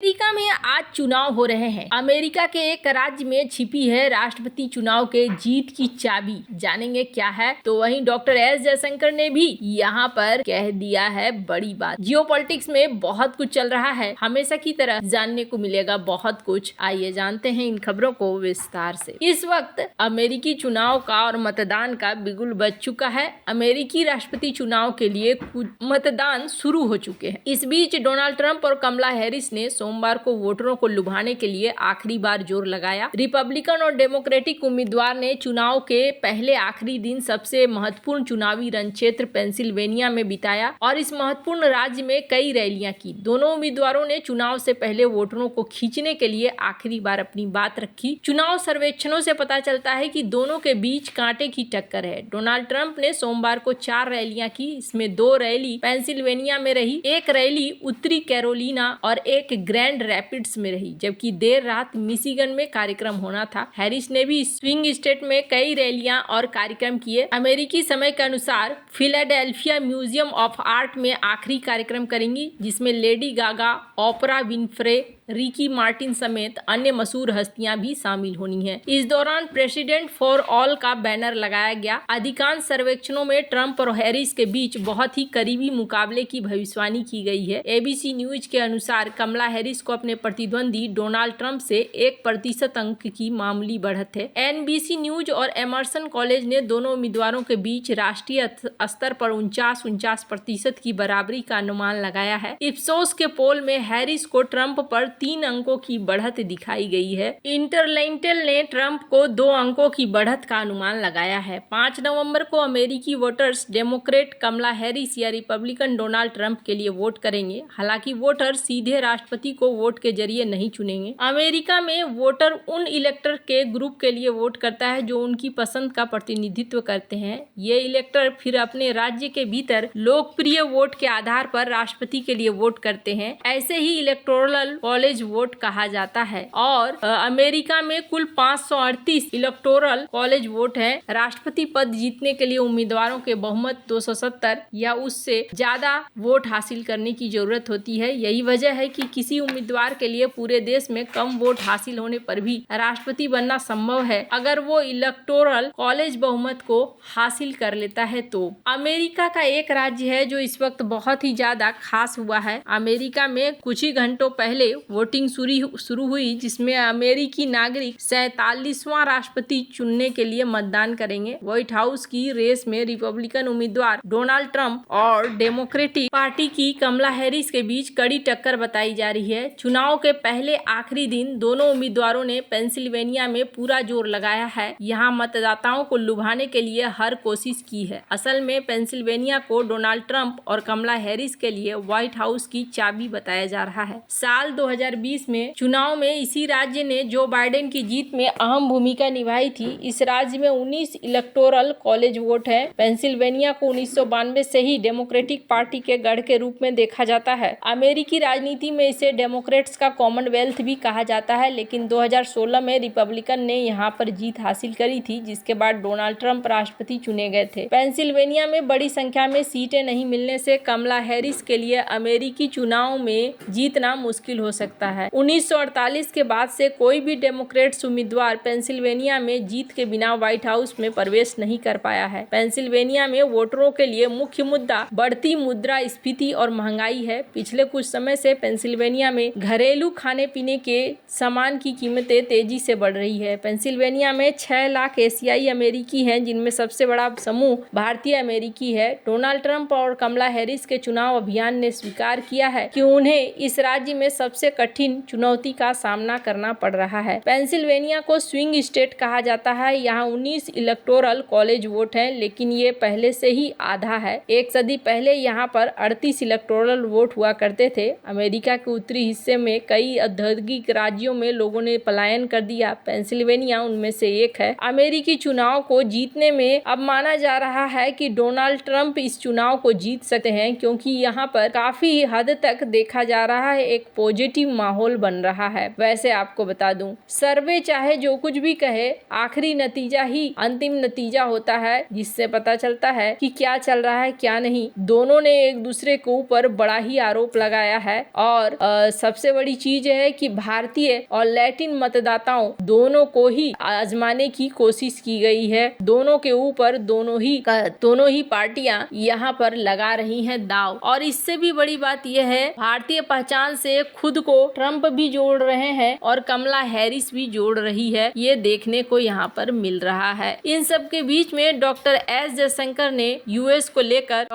America में आज चुनाव हो रहे हैं। अमेरिका के एक राज्य में छिपी है राष्ट्रपति चुनाव के जीत की चाबी। जानेंगे क्या है। तो वहीं डॉक्टर एस जयशंकर ने भी यहाँ पर कह दिया है बड़ी बात। जियोपॉलिटिक्स में बहुत कुछ चल रहा है, हमेशा की तरह जानने को मिलेगा बहुत कुछ। आइए जानते हैं इन खबरों को विस्तार से। इस वक्त अमेरिकी चुनाव का और मतदान का बिगुल बज चुका है। अमेरिकी राष्ट्रपति चुनाव के लिए मतदान शुरू हो चुके हैं। इस बीच डोनाल्ड ट्रंप और कमला हैरिस ने सोमवार को वोटरों को लुभाने के लिए आखिरी बार जोर लगाया। रिपब्लिकन और डेमोक्रेटिक उम्मीदवार ने चुनाव के पहले आखिरी दिन सबसे महत्वपूर्ण चुनावी रणक्षेत्र पेंसिल्वेनिया में बिताया और इस महत्वपूर्ण राज्य में कई रैलियां की। दोनों उम्मीदवारों ने चुनाव से पहले वोटरों को खींचने के लिए आखिरी बार अपनी बात रखी। चुनाव सर्वेक्षणों से पता चलता है कि दोनों के बीच कांटे की टक्कर है। डोनाल्ड ट्रंप ने सोमवार को 4 रैलियां की। इसमें 2 रैली पेंसिल्वेनिया में रही, एक रैली उत्तरी कैरोलिना और एक ग्रैंड रैपिड्स में रही, जबकि देर रात मिशिगन में कार्यक्रम होना था। हैरिस ने भी स्विंग स्टेट में कई रैलियां और कार्यक्रम किए। अमेरिकी समय के अनुसार फिलाडेल्फिया म्यूजियम ऑफ आर्ट में आखिरी कार्यक्रम करेंगी, जिसमें Lady Gaga, Oprah Winfrey, Ricky Martin समेत अन्य मशहूर हस्तियां भी शामिल होनी हैं। इस दौरान प्रेसिडेंट फॉर ऑल का बैनर लगाया गया। अधिकांश सर्वेक्षणों में ट्रंप और हैरिस के बीच बहुत ही करीबी मुकाबले की भविष्यवाणी की गई है। एबीसी न्यूज के अनुसार कमला हैरिस को अपने प्रतिद्वंदी डोनाल्ड ट्रंप से 1% अंक की मामूली बढ़त है। एनबीसी न्यूज और एमर्सन कॉलेज ने दोनों उम्मीदवारों के बीच राष्ट्रीय स्तर पर 49% की बराबरी का अनुमान लगाया है। इप्सोस के पोल में हैरिस को ट्रंप पर 3 अंकों की बढ़त दिखाई गई है। इंटरलेंटल ने ट्रंप को 2 अंकों की बढ़त का अनुमान लगाया है। 5 नवंबर को अमेरिकी वोटर्स डेमोक्रेट कमला हैरिस या रिपब्लिकन डोनाल्ड ट्रंप के लिए वोट करेंगे। हालांकि वोटर सीधे राष्ट्रपति को वोट के जरिए नहीं चुनेंगे। अमेरिका में वोटर उन इलेक्टर के ग्रुप के लिए वोट करता है जो उनकी पसंद का प्रतिनिधित्व करते हैं। ये इलेक्टर फिर अपने राज्य के भीतर लोकप्रिय वोट के आधार पर राष्ट्रपति के लिए वोट करते हैं। ऐसे ही इलेक्टोरल कॉलेज वोट कहा जाता है और अमेरिका में कुल 538 इलेक्टोरल कॉलेज वोट है। राष्ट्रपति पद जीतने के लिए उम्मीदवारों के बहुमत 270 या उससे ज्यादा वोट हासिल करने की जरूरत होती है। यही वजह है कि किसी उम्मीदवार के लिए पूरे देश में कम वोट हासिल होने पर भी राष्ट्रपति बनना संभव है, अगर वो इलेक्टोरल कॉलेज बहुमत को हासिल कर लेता है तो। अमेरिका का एक राज्य है जो इस वक्त बहुत ही ज्यादा खास हुआ है। अमेरिका में कुछ ही घंटों पहले वोटिंग शुरू हुई, जिसमें अमेरिकी नागरिक 47वां राष्ट्रपति चुनने के लिए मतदान करेंगे। व्हाइट हाउस की रेस में रिपब्लिकन उम्मीदवार डोनाल्ड ट्रंप और डेमोक्रेटिक पार्टी की कमला हैरिस के बीच कड़ी टक्कर बताई जा रही है। चुनाव के पहले आखिरी दिन दोनों उम्मीदवारों ने पेंसिल्वेनिया में पूरा जोर लगाया है। यहाँ मतदाताओं को लुभाने के लिए हर कोशिश की है। असल में पेंसिल्वेनिया को डोनाल्ड ट्रंप और कमला हैरिस के लिए व्हाइट हाउस की चाबी बताया जा रहा है। साल 2020 में चुनाव में इसी राज्य ने जो बाइडेन की जीत में अहम भूमिका निभाई थी। इस राज्य में 19 इलेक्टोरल कॉलेज वोट है। पेंसिल्वेनिया को 1992 से ही डेमोक्रेटिक पार्टी के गढ़ के रूप में देखा जाता है। अमेरिकी राजनीति में इसे डेमोक्रेट्स का कॉमनवेल्थ भी कहा जाता है, लेकिन 2016 में रिपब्लिकन ने यहाँ पर जीत हासिल करी थी, जिसके बाद डोनाल्ड ट्रंप राष्ट्रपति चुने गए थे। पेंसिल्वेनिया में बड़ी संख्या में सीटें नहीं मिलने से कमला हैरिस के लिए अमेरिकी चुनाव में जीतना मुश्किल हो सकता है। 1948 के बाद से कोई भी डेमोक्रेट्स उम्मीदवार पेंसिल्वेनिया में जीत के बिना व्हाइट हाउस में प्रवेश नहीं कर पाया है। पेंसिल्वेनिया में वोटरों के लिए मुख्य मुद्दा बढ़ती मुद्रास्फीति और महंगाई है। पिछले कुछ समय से पेंसिल्वेनिया में घरेलू खाने पीने के सामान की कीमतें तेजी से बढ़ रही है। पेंसिल्वेनिया में 6 लाख एशियाई अमेरिकी हैं, जिनमें सबसे बड़ा समूह भारतीय अमेरिकी है। डोनाल्ड ट्रंप और कमला हैरिस के चुनाव अभियान ने स्वीकार किया है कि उन्हें इस राज्य में सबसे कठिन चुनौती का सामना करना पड़ रहा है। पेंसिल्वेनिया को स्विंग स्टेट कहा जाता है। यहाँ 19 इलेक्टोरल कॉलेज वोट है, लेकिन ये पहले से ही आधा है। एक सदी पहले यहाँ पर 38 इलेक्टोरल वोट हुआ करते थे। अमेरिका के उत्तरी हिस्से में कई औद्योगिक राज्यों में लोगों ने पलायन कर दिया। पेंसिल्वेनिया उनमें से एक है। अमेरिकी चुनाव को जीतने में अब माना जा रहा है कि डोनाल्ड ट्रंप इस चुनाव को जीत सकते हैं, क्योंकि यहाँ पर काफी हद तक देखा जा रहा है एक पॉजिटिव माहौल बन रहा है। वैसे आपको बता दूं, सर्वे चाहे जो कुछ भी कहे, आखिरी नतीजा ही अंतिम नतीजा होता है, जिससे पता चलता है कि क्या चल रहा है क्या नहीं। दोनों ने एक दूसरे के ऊपर बड़ा ही आरोप लगाया है और सबसे बड़ी चीज है कि भारतीय और लैटिन मतदाताओं दोनों को ही आजमाने की कोशिश की गई है। दोनों के ऊपर दोनों ही पार्टियां यहाँ पर लगा रही हैं दाव। और इससे भी बड़ी बात यह है, भारतीय पहचान से खुद को ट्रंप भी जोड़ रहे हैं और कमला हैरिस भी जोड़ रही है। ये देखने को यहाँ पर मिल रहा है। इन सब के बीच में डॉक्टर एस जयशंकर ने यूएस को लेकर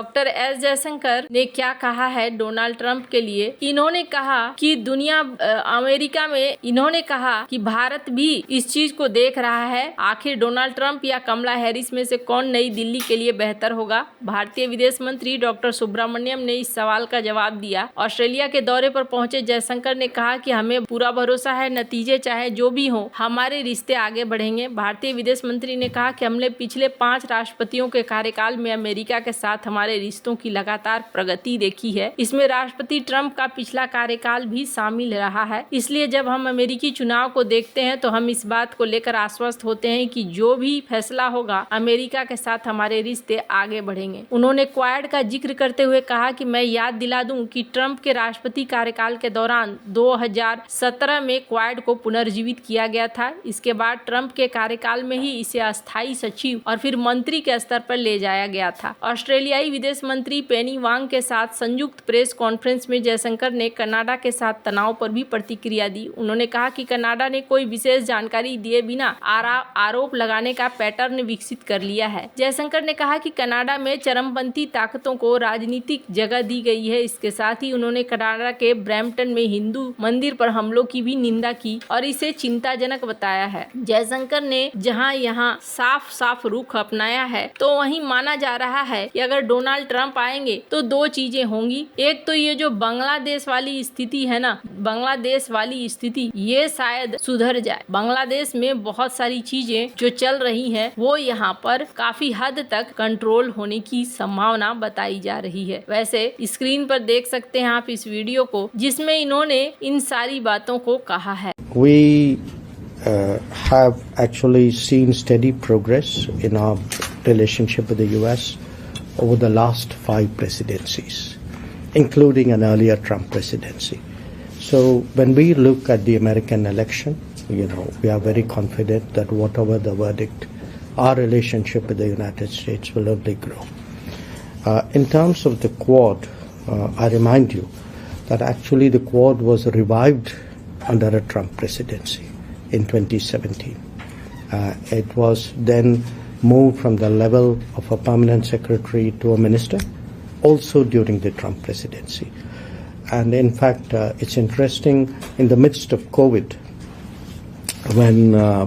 क्या कहा है डोनाल्ड ट्रंप के लिए। इन्होंने कहा कि अमेरिका में इन्होंने कहा कि भारत भी इस चीज को देख रहा है, आखिर डोनाल्ड ट्रंप या कमला हैरिस में से कौन नई दिल्ली के लिए बेहतर होगा। भारतीय विदेश मंत्री डॉक्टर सुब्रमण्यम ने इस सवाल का जवाब दिया। ऑस्ट्रेलिया के दौरे पर पहुंचे जयशंकर ने कहा कि हमें पूरा भरोसा है, नतीजे चाहे जो भी हो, हमारे रिश्ते आगे बढ़ेंगे। भारतीय विदेश मंत्री ने कहा कि हमने पिछले 5 राष्ट्रपतियों के कार्यकाल में अमेरिका के साथ हमारे रिश्तों की लगातार प्रगति देखी है। इसमें राष्ट्रपति ट्रंप का पिछला कार्यकाल भी शामिल रहा है। इसलिए जब हम अमेरिकी चुनाव को देखते हैं तो हम इस बात को लेकर आश्वस्त होते हैं कि जो भी फैसला होगा, अमेरिका के साथ हमारे रिश्ते आगे बढ़ेंगे। उन्होंने क्वाड का जिक्र करते हुए कहा कि मैं याद दिला दूं कि ट्रंप के राष्ट्रपति कार्यकाल के दौरान 2017 में क्वाड को पुनर्जीवित किया गया था। इसके बाद ट्रंप के कार्यकाल में ही इसे अस्थायी सचिव और फिर मंत्री के स्तर पर ले जाया गया था। ऑस्ट्रेलियाई विदेश मंत्री पेनी वांग के साथ संयुक्त प्रेस कॉन्फ्रेंस में जयशंकर ने कनाडा के साथ तनाव पर भी प्रतिक्रिया दी। उन्होंने कहा कि कनाडा ने कोई विशेष जानकारी दिए बिना आरोप लगाने का पैटर्न विकसित कर लिया है। जयशंकर ने कहा कि कनाडा में चरमपंथी ताकतों को राजनीतिक जगह दी गई है। इसके साथ ही उन्होंने कनाडा के ब्रैम्पटन में हिंदू मंदिर पर हमलों की भी निंदा की और इसे चिंताजनक बताया है। जयशंकर ने जहां यहां साफ साफ रुख अपनाया है, तो वहीं माना जा रहा है कि अगर डोनाल्ड ट्रंप आएंगे तो 2 चीजें होंगी। एक तो ये जो बांग्लादेश वाली स्थिति है ना, बांग्लादेश वाली स्थिति ये शायद सुधर जाए। बांग्लादेश में बहुत सारी चीजें जो चल रही हैं वो यहाँ पर काफी हद तक कंट्रोल होने की संभावना बताई जा रही है। वैसे स्क्रीन पर देख सकते हैं आप इस वीडियो को, जिसमें इन्होंने इन सारी बातों को कहा है। We have actually seen steady progress in our relationship with the US over the last 5 presidencies, including an earlier Trump presidency. So when we look at the American election, we are very confident that whatever the verdict, our relationship with the United States will only grow. In terms of the Quad, I remind you that actually the Quad was revived under a Trump presidency in 2017. It was then moved from the level of a permanent secretary to a minister, also during the Trump presidency. And in fact, it's interesting, in the midst of COVID, when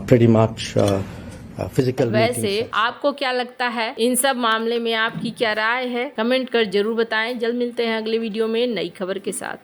pretty much physical. वैसे आपको क्या लगता है इन सब मामले में, आपकी क्या राय है, कमेंट कर जरूर बताएं। जल्द मिलते हैं अगले वीडियो में नई खबर के साथ।